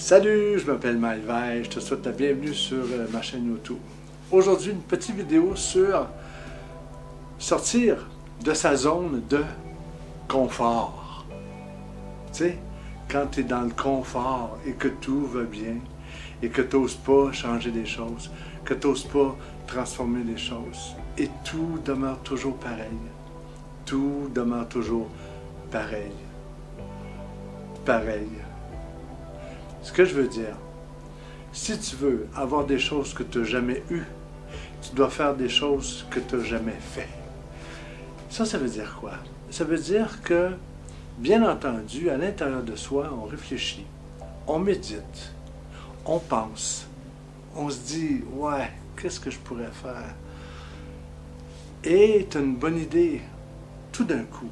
Salut, je m'appelle Maël, je te souhaite la bienvenue sur ma chaîne YouTube. Aujourd'hui, une petite vidéo sur sortir de sa zone de confort. Tu sais, quand tu es dans le confort et que tout va bien et que tu n'oses pas changer des choses, que tu n'oses pas transformer des choses et tout demeure toujours pareil. Tout demeure toujours pareil. Pareil. Ce que je veux dire, si tu veux avoir des choses que tu n'as jamais eues, tu dois faire des choses que tu n'as jamais fait. Ça veut dire quoi? Ça veut dire que, bien entendu, à l'intérieur de soi, on réfléchit, on médite, on pense, on se dit, ouais, qu'est-ce que je pourrais faire? Et tu as une bonne idée, tout d'un coup,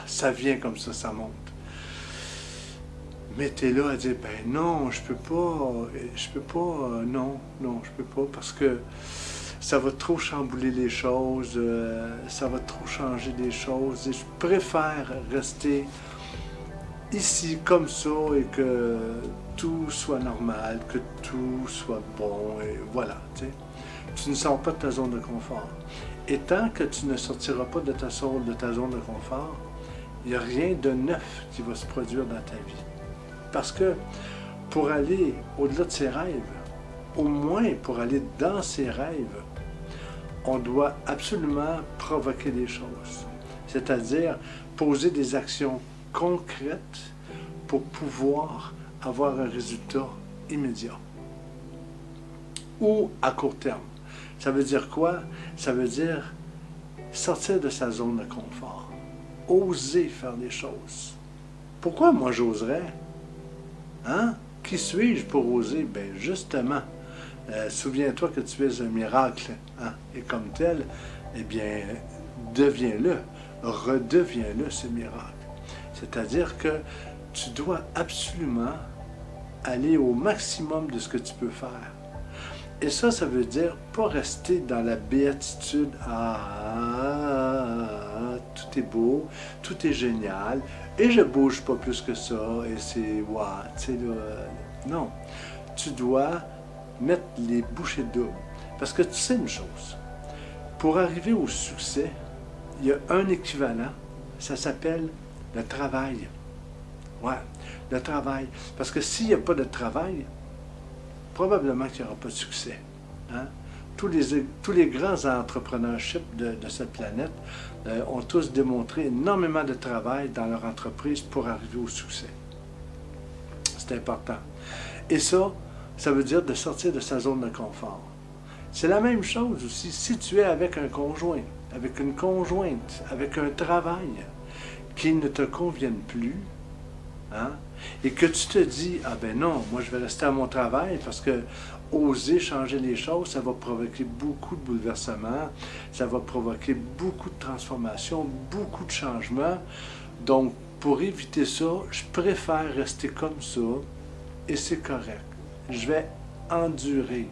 ça vient comme ça monte. Mais tu es là à dire, ben non, je peux pas, non, je peux pas, parce que ça va trop chambouler les choses, ça va trop changer des choses, et je préfère rester ici comme ça, et que tout soit normal, que tout soit bon, et voilà, tu sais. Tu ne sors pas de ta zone de confort. Et tant que tu ne sortiras pas de ta zone de confort, il n'y a rien de neuf qui va se produire dans ta vie. Parce que pour aller au-delà de ses rêves, au moins pour aller dans ses rêves, on doit absolument provoquer des choses. C'est-à-dire poser des actions concrètes pour pouvoir avoir un résultat immédiat. Ou à court terme. Ça veut dire quoi? Ça veut dire sortir de sa zone de confort. Oser faire des choses. Pourquoi moi j'oserais? Hein? Qui suis-je pour oser? Bien, justement, souviens-toi que tu es un miracle, hein? Et comme tel, eh bien, deviens-le, redeviens-le, ce miracle. C'est-à-dire que tu dois absolument aller au maximum de ce que tu peux faire. Et ça veut dire pas rester dans la béatitude, tout est beau, tout est génial, et je bouge pas plus que ça, et c'est, tu sais, non. Tu dois mettre les bouchées doubles. Parce que tu sais une chose, pour arriver au succès, il y a un équivalent, ça s'appelle le travail. Ouais, le travail. Parce que s'il n'y a pas de travail, probablement qu'il n'y aura pas de succès. Hein? Tous les grands entrepreneurship de cette planète ont tous démontré énormément de travail dans leur entreprise pour arriver au succès. C'est important. Et ça veut dire de sortir de sa zone de confort. C'est la même chose aussi si tu es avec un conjoint, avec une conjointe, avec un travail qui ne te convienne plus, hein? Et que tu te dis, ben non, moi je vais rester à mon travail parce que oser changer les choses, ça va provoquer beaucoup de bouleversements, ça va provoquer beaucoup de transformations, beaucoup de changements. Donc, pour éviter ça, je préfère rester comme ça et c'est correct. Je vais endurer.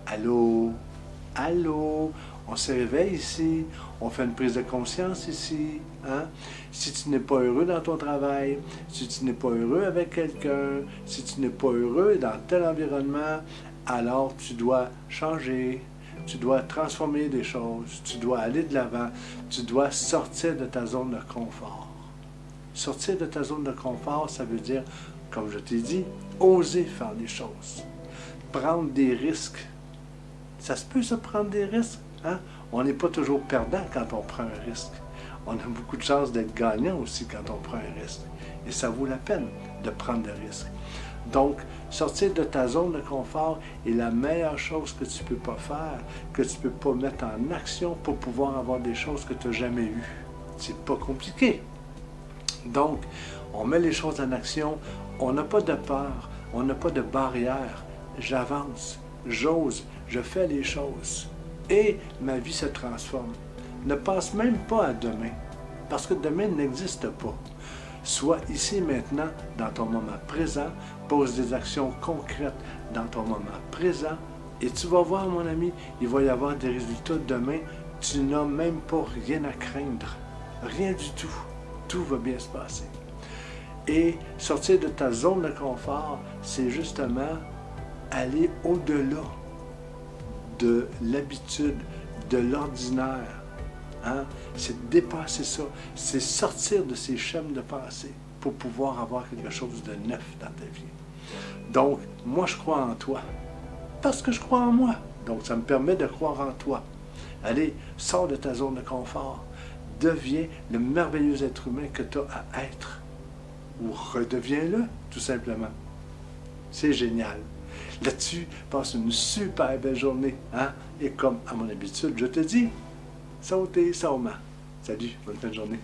Allô? Allô? On se réveille ici, on fait une prise de conscience ici. Hein? Si tu n'es pas heureux dans ton travail, si tu n'es pas heureux avec quelqu'un, si tu n'es pas heureux dans tel environnement, alors tu dois changer, tu dois transformer des choses, tu dois aller de l'avant, tu dois sortir de ta zone de confort. Sortir de ta zone de confort, ça veut dire, comme je t'ai dit, oser faire des choses, prendre des risques. Ça se peut, ça, prendre des risques? Hein? On n'est pas toujours perdant quand on prend un risque. On a beaucoup de chances d'être gagnant aussi quand on prend un risque. Et ça vaut la peine de prendre des risques. Donc, sortir de ta zone de confort est la meilleure chose que tu ne peux pas faire, que tu ne peux pas mettre en action pour pouvoir avoir des choses que tu n'as jamais eues. C'est pas compliqué. Donc, on met les choses en action, on n'a pas de peur, on n'a pas de barrière. J'avance, j'ose, je fais les choses. Et ma vie se transforme. Ne pense même pas à demain, parce que demain n'existe pas. Sois ici maintenant, dans ton moment présent, pose des actions concrètes dans ton moment présent, et tu vas voir, mon ami, il va y avoir des résultats demain. Tu n'as même pas rien à craindre. Rien du tout. Tout va bien se passer. Et sortir de ta zone de confort, c'est justement aller au-delà de l'habitude, de l'ordinaire. Hein? C'est dépasser ça. C'est sortir de ces schèmes de pensée pour pouvoir avoir quelque chose de neuf dans ta vie. Donc, moi, je crois en toi. Parce que je crois en moi. Donc, ça me permet de croire en toi. Allez, sors de ta zone de confort. Deviens le merveilleux être humain que tu as à être. Ou redeviens-le, tout simplement. C'est génial. Là-dessus, passe une super belle journée. Hein? Et comme à mon habitude, je te dis, sautez, sautement. Salut, bonne fin de journée.